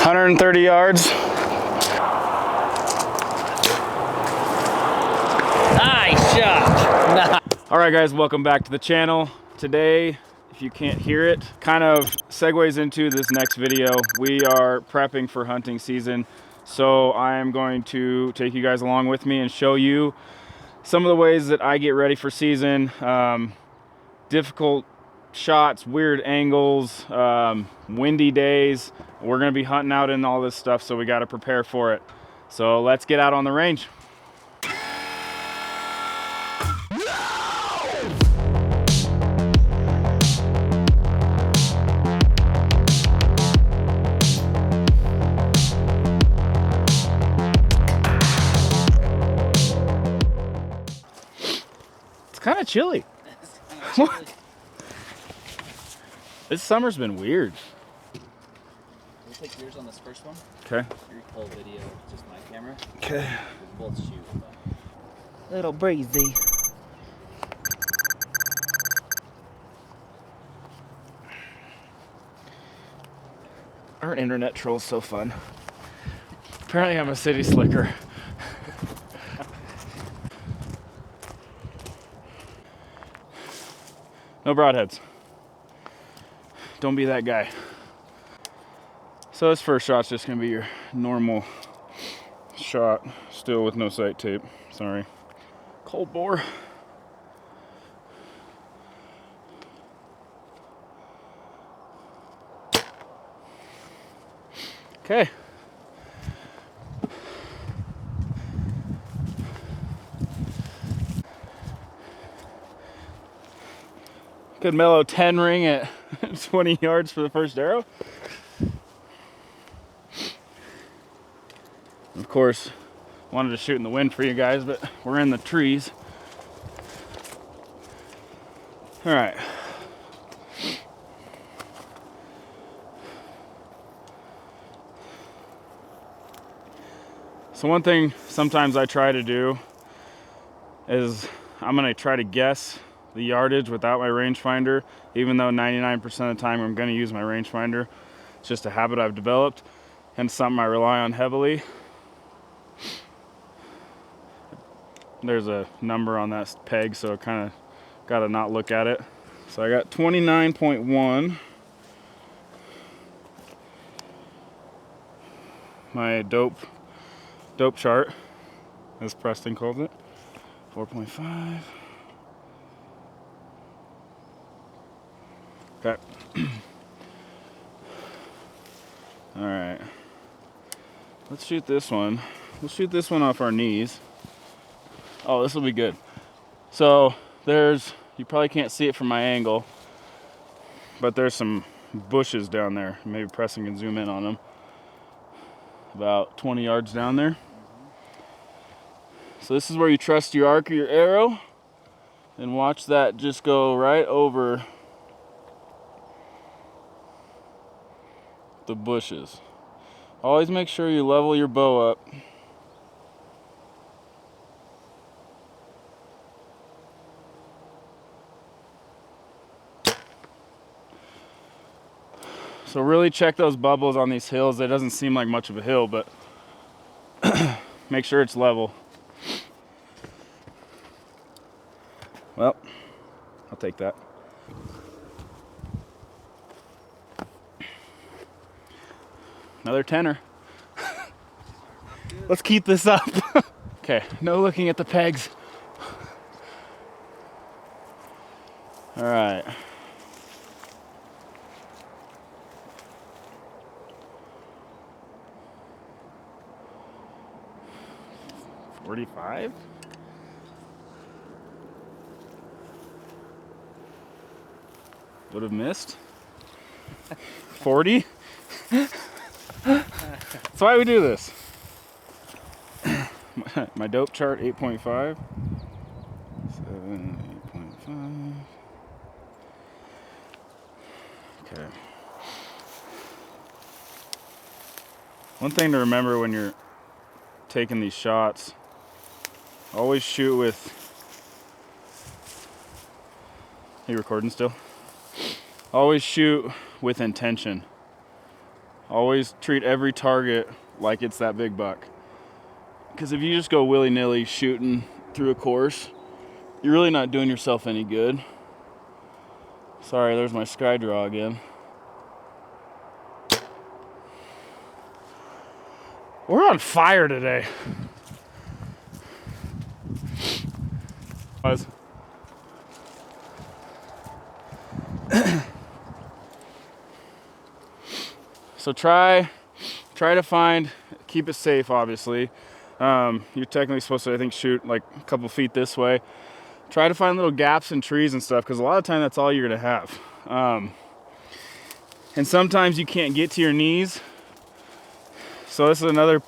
130 yards. Nice shot. All right, guys, welcome back to the channel. Today, if you can't hear it, kind of segues into this next video. We are prepping for hunting season, so I am going to take you guys along with me and show you some of the ways that I get ready for season. Difficult shots, weird angles, windy days. We're gonna be hunting out in all this stuff, so we got to prepare for it. So let's get out on the range. It's kind of chilly. This summer's been weird. We'll take yours on this first one. Okay. Your whole video, just my camera. Okay. We'll both shoot. Little breezy. Our internet troll's so fun. Apparently I'm a city slicker. No broadheads. Don't be that guy. So this first shot's just gonna be your normal shot, still with no sight tape. Sorry. Cold bore. Okay. Good mellow 10 ring at 20 yards for the first arrow. Of course, wanted to shoot in the wind for you guys, but we're in the trees. All right. So one thing sometimes I try to do is I'm gonna try to guess the yardage without my rangefinder, even though 99% of the time I'm gonna use my rangefinder. It's just a habit I've developed and something I rely on heavily. There's a number on that peg, so I kind of got to not look at it. So I got 29.1. My dope chart, as Preston calls it. 4.5. Okay. All right. Let's shoot this one. We'll shoot this one off our knees. Oh, this will be good. So you probably can't see it from my angle, but there's some bushes down there. Maybe Preston can zoom in on them. About 20 yards down there. So this is where you trust your arc or your arrow, and watch that just go right over the bushes. Always make sure you level your bow up. So really check those bubbles on these hills. It doesn't seem like much of a hill, but make sure it's level. Well, I'll take that. Another tenner. Let's keep this up. Okay, no looking at the pegs. All right. $45? Would have missed. 40? That's why we do this. My dope chart, 8.5. 7, 8.5. Okay. One thing to remember when you're taking these shots, always shoot with... Are you recording still? Always shoot with intention. Always treat every target like it's that big buck. Because if you just go willy-nilly shooting through a course, you're really not doing yourself any good. Sorry, there's my sky draw again. We're on fire today. So try to find, keep it safe, obviously. You're technically supposed to, I think, shoot like a couple feet this way. Try to find little gaps in trees and stuff, because a lot of time that's all you're gonna have. And sometimes you can't get to your knees. So this is another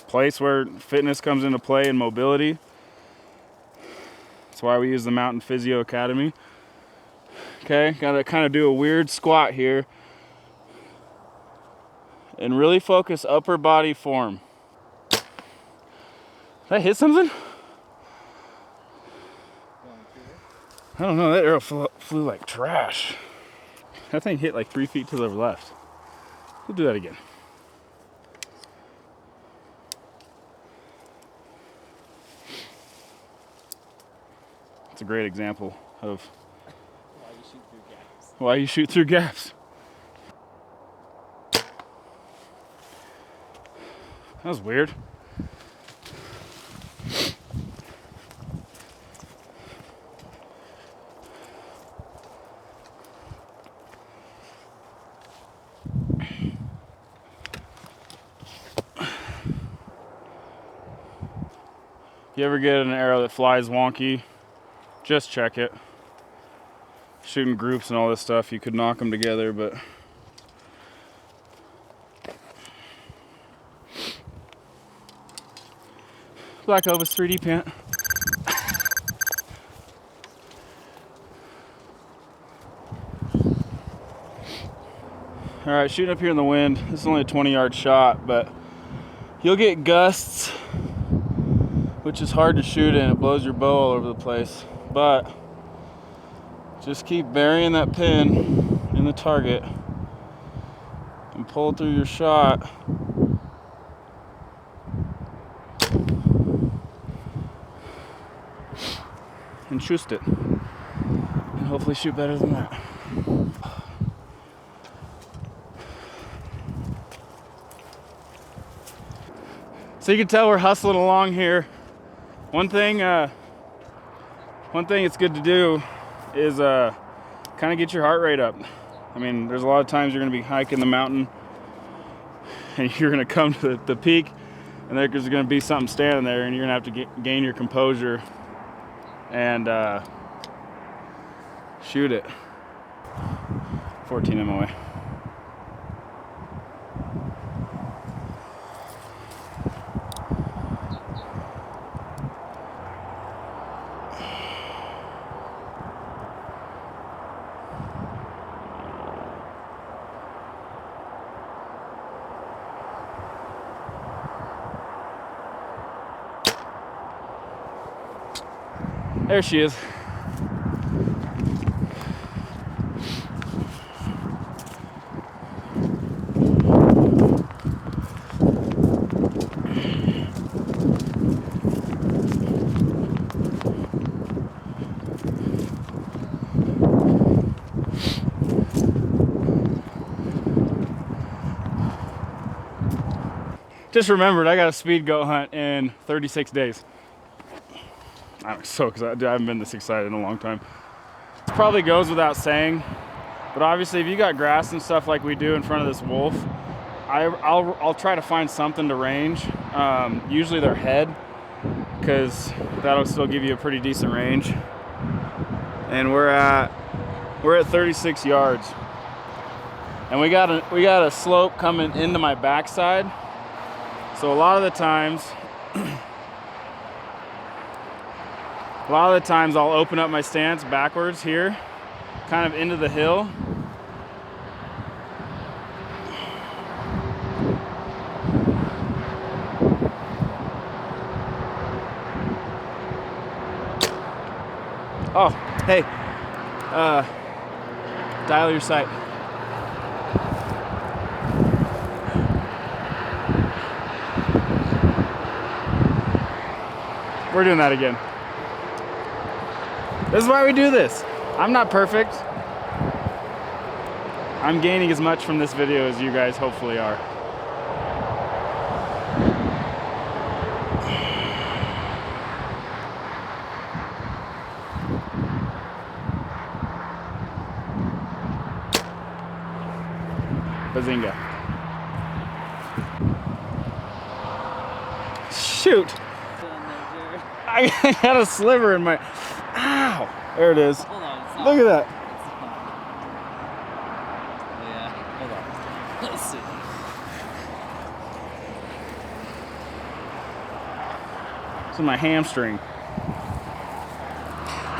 place where fitness comes into play and mobility. That's why we use the Mountain Physio Academy. Okay, gotta kind of do a weird squat here. And really focus upper body form. Did I hit something? I don't know, that arrow flew like trash. That thing hit like 3 feet to the left. We'll do that again. It's a great example of why you shoot through gaps. That was weird. If you ever get an arrow that flies wonky, just check it. Shooting groups and all this stuff, you could knock them together, but Black Ovis 3D pant. All right, shooting up here in the wind. This is only a 20-yard shot, but you'll get gusts, which is hard to shoot in. It blows your bow all over the place. But just keep burying that pin in the target and pull through your shot. And shoot it. And hopefully shoot better than that. So you can tell we're hustling along here. One thing it's good to do is kind of get your heart rate up. I mean, there's a lot of times you're going to be hiking the mountain and you're going to come to the peak and there's going to be something standing there and you're going to have to gain your composure and shoot it. 14 MOA. There she is. Just remembered, I got a speed goat hunt in 36 days. I'm so excited. I haven't been this excited in a long time. It probably goes without saying, but obviously if you got grass and stuff like we do in front of this wolf, I'll try to find something to range. Usually their head, because that'll still give you a pretty decent range. And we're at 36 yards. And we got a slope coming into my backside. So a lot of the times I'll open up my stance backwards here, kind of into the hill. Oh, hey, dial your sight. We're doing that again. This is why we do this. I'm not perfect. I'm gaining as much from this video as you guys hopefully are. Bazinga. Shoot. I had a sliver in my, ow. There it is. Hold on, it's not. Look at that. Oh yeah, hold on. Let's see. It's in my hamstring.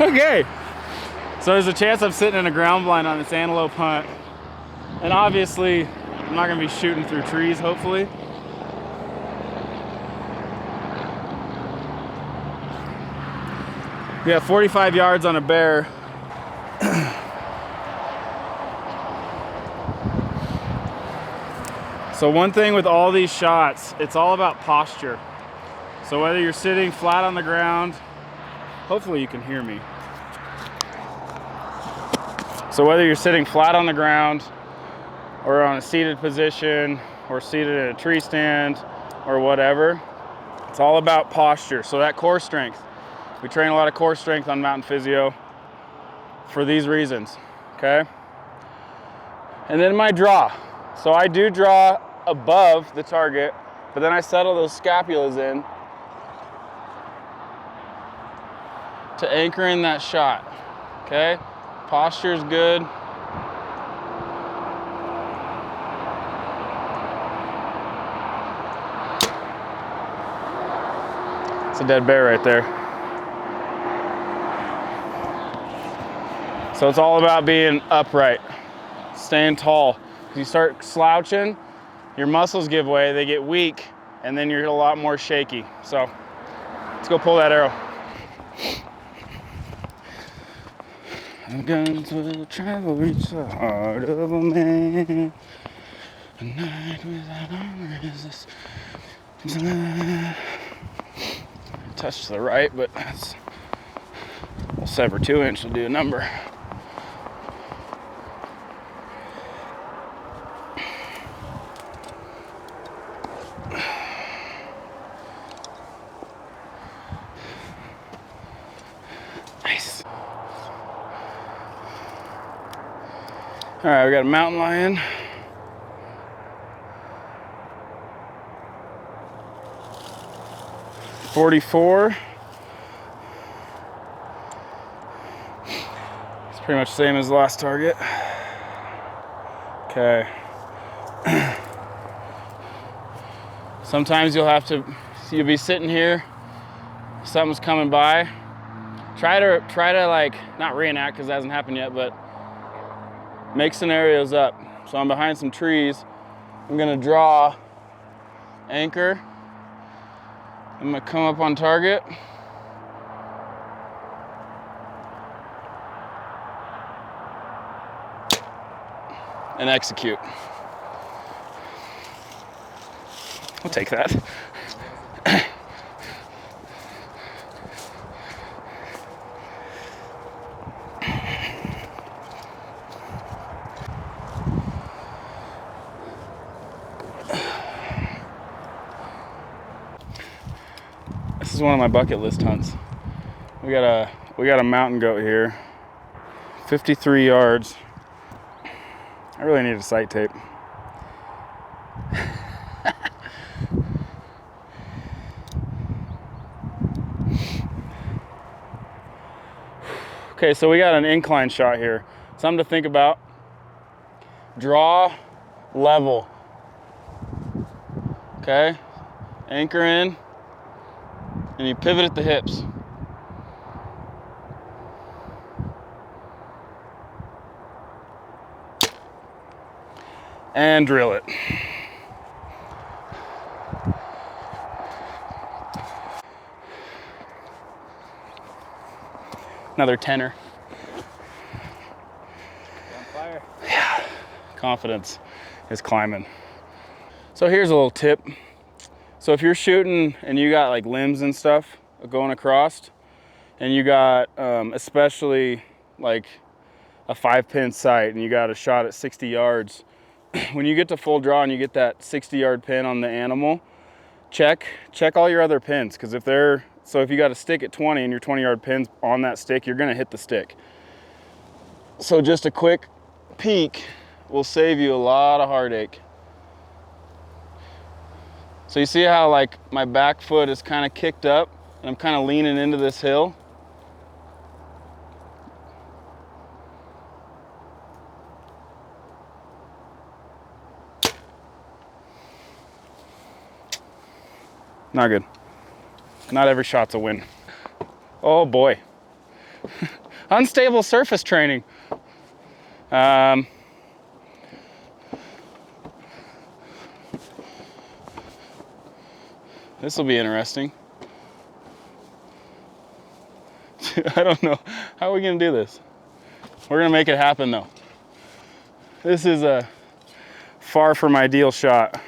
Okay. So there's a chance I'm sitting in a ground blind on this antelope hunt. And obviously, I'm not gonna be shooting through trees, hopefully. We got 45 yards on a bear. So one thing with all these shots, it's all about posture. So whether you're sitting flat on the ground, hopefully you can hear me. So whether you're sitting flat on the ground or on a seated position or seated at a tree stand or whatever, it's all about posture. So that core strength. We train a lot of core strength on Mountain Physio for these reasons, okay? And then my draw. So I do draw above the target, but then I settle those scapulas in to anchor in that shot, okay? Posture is good. It's a dead bear right there. So it's all about being upright, staying tall. If you start slouching, your muscles give way, they get weak, and then you're a lot more shaky. So let's go pull that arrow. The guns will travel, reach the heart of a man. A night without armor is this. Touch to the right, but that's a Sevr 2-inch will do a number. Nice. All right, we got a mountain lion. .44. It's pretty much the same as the last target. Okay. Sometimes you'll be sitting here, something's coming by. Try to like, not reenact because it hasn't happened yet, but make scenarios up. So I'm behind some trees. I'm gonna draw, anchor. I'm gonna come up on target. And execute. I'll take that. This is one of my bucket list hunts. We got a mountain goat here. 53 yards. I really need a sight tape. Okay, so we got an incline shot here. Something to think about. Draw level. Okay? Anchor in, and you pivot at the hips. And drill it. Another tenner. On fire. Yeah, confidence is climbing. So here's a little tip. So if you're shooting and you got like limbs and stuff going across, and you got especially like a 5-pin sight and you got a shot at 60 yards, when you get to full draw and you get that 60-yard pin on the animal, check all your other pins, because if you got a stick at 20 and your 20-yard pin's on that stick, you're gonna hit the stick. So just a quick peek will save you a lot of heartache. So you see how like my back foot is kind of kicked up and I'm kind of leaning into this hill? Not good. Not every shot's a win. Oh boy. Unstable surface training. This will be interesting. I don't know. How are we gonna do this? We're gonna make it happen though. This is a far from ideal shot.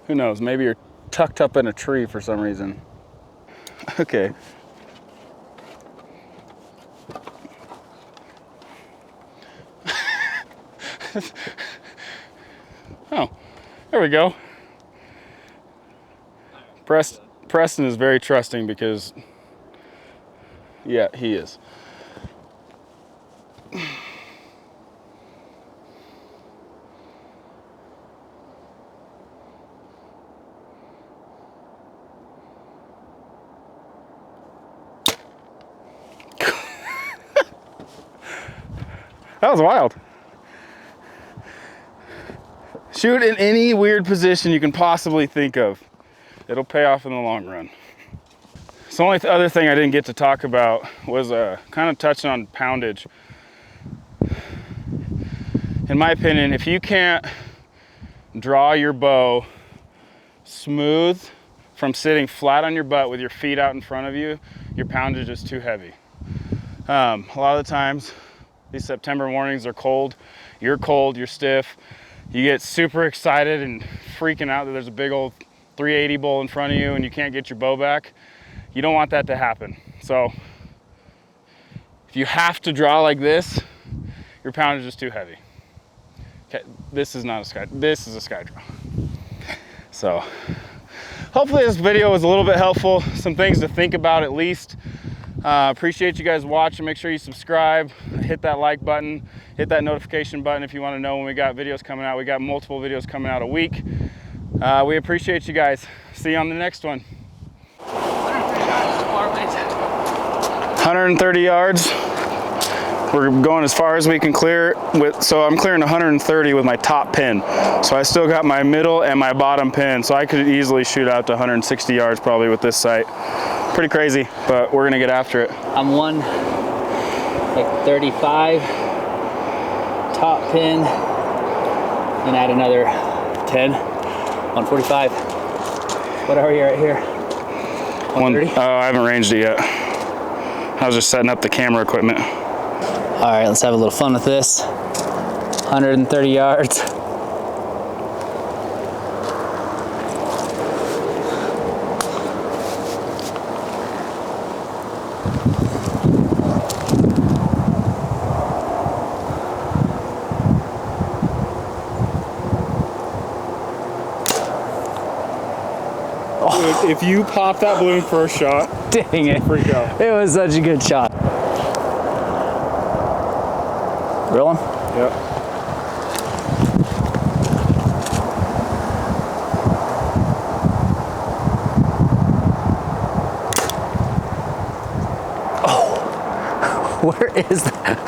Who knows, maybe you're tucked up in a tree for some reason. Okay. Oh, there we go. Preston is very trusting because, yeah, he is. That was wild. Shoot in any weird position you can possibly think of. It'll pay off in the long run. So the only other thing I didn't get to talk about was kind of touching on poundage. In my opinion, if you can't draw your bow smooth from sitting flat on your butt with your feet out in front of you, your poundage is too heavy. A lot of the times, these September mornings are cold, you're stiff, you get super excited and freaking out that there's a big old 380 bull in front of you and you can't get your bow back. You don't want that to happen. So if you have to draw like this, your poundage is too heavy. Okay, this is not a sky, this is a sky draw. So hopefully this video was a little bit helpful, some things to think about at least. Appreciate you guys watching. Make sure you subscribe, hit that like button, hit that notification button if you want to know when we got videos coming out. We got multiple videos coming out a week. We appreciate you guys. See you on the next one. 130 yards. We're going as far as we can clear with, so I'm clearing 130 with my top pin. So I still got my middle and my bottom pin. So I could easily shoot out to 160 yards probably with this sight. Pretty crazy, but we're gonna get after it. I'm like 35 top pin, and add another 10, 145. What are we at here? 130? Oh, I haven't ranged it yet. I was just setting up the camera equipment. All right, let's have a little fun with this. 130 yards. If you pop that balloon first shot, dang it, freak out. It was such a good shot. Rolling? Yep. Oh, where is that?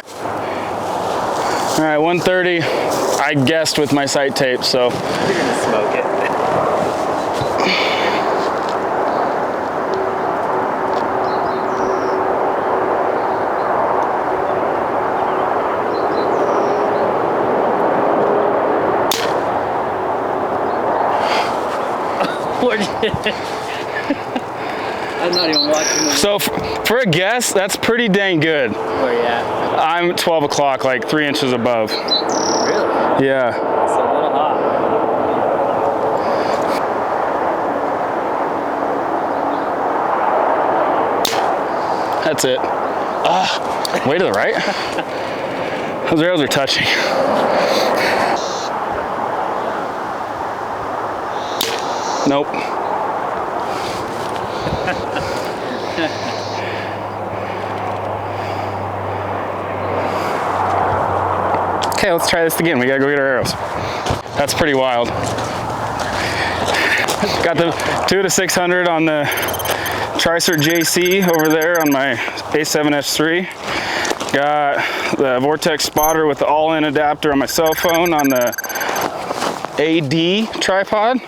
All right, 130. I guessed with my sight tape, so. You're gonna smoke it. I'm not even watching this. So for a guess, that's pretty dang good. Where you at? I'm 12 o'clock, like 3 inches above. Really? Yeah. It's a little hot. That's it. Way to the right. Those arrows are touching. Nope. Okay, let's try this again. We gotta go get our arrows. That's pretty wild. Got the 2 to 600 on the Tricer JC over there on my A7S3. Got the Vortex spotter with the Ollin adapter on my cell phone on the AD tripod.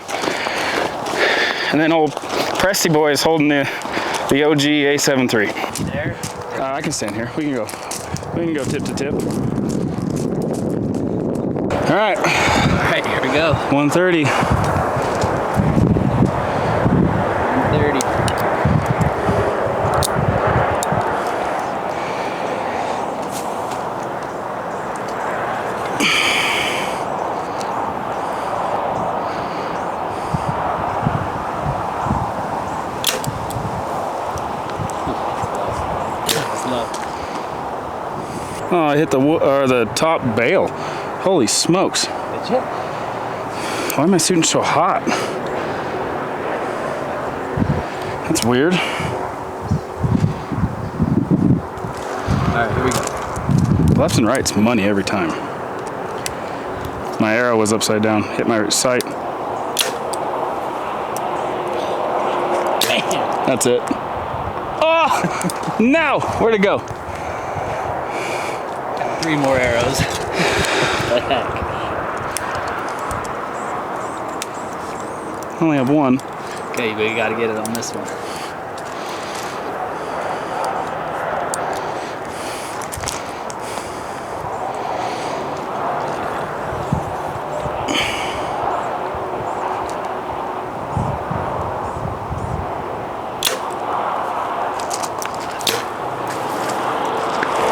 And then old Presty boy is holding the OG A7 III. There? I can stand here. We can go tip to tip. All right. All right, here we go. 130. 130. Oh, I hit the top bale. Holy smokes. Did you? Why am I shooting so hot? That's weird. All right, here we go. Left and right's money every time. My arrow was upside down. Hit my sight. Damn. That's it. Oh! No! Where'd it go? Got 3 more arrows. What the heck? I only have 1. Okay, but you gotta get it on this one.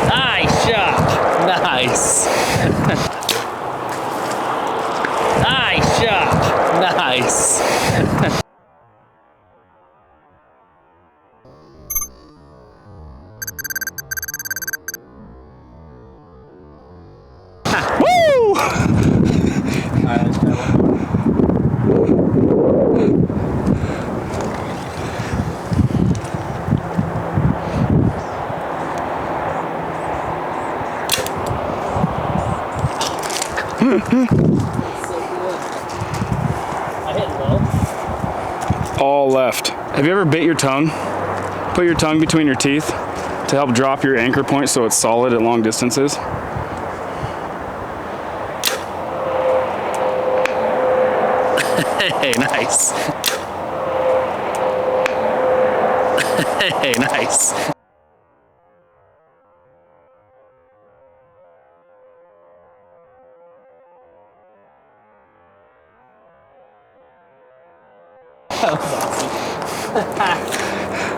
Nice shot! Nice! Nice shot! Nice! Woo! Alright, let's try one. I hit low. All left. Have you ever bit your tongue? Put your tongue between your teeth to help drop your anchor point so it's solid at long distances. Hey, nice. Hey, nice.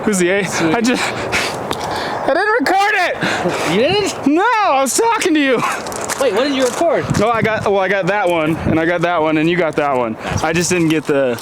Who's the A? I didn't record it! You didn't? No, I was talking to you. Wait, what did you record? Oh, I got that one, and I got that one, and you got that one. I just didn't get the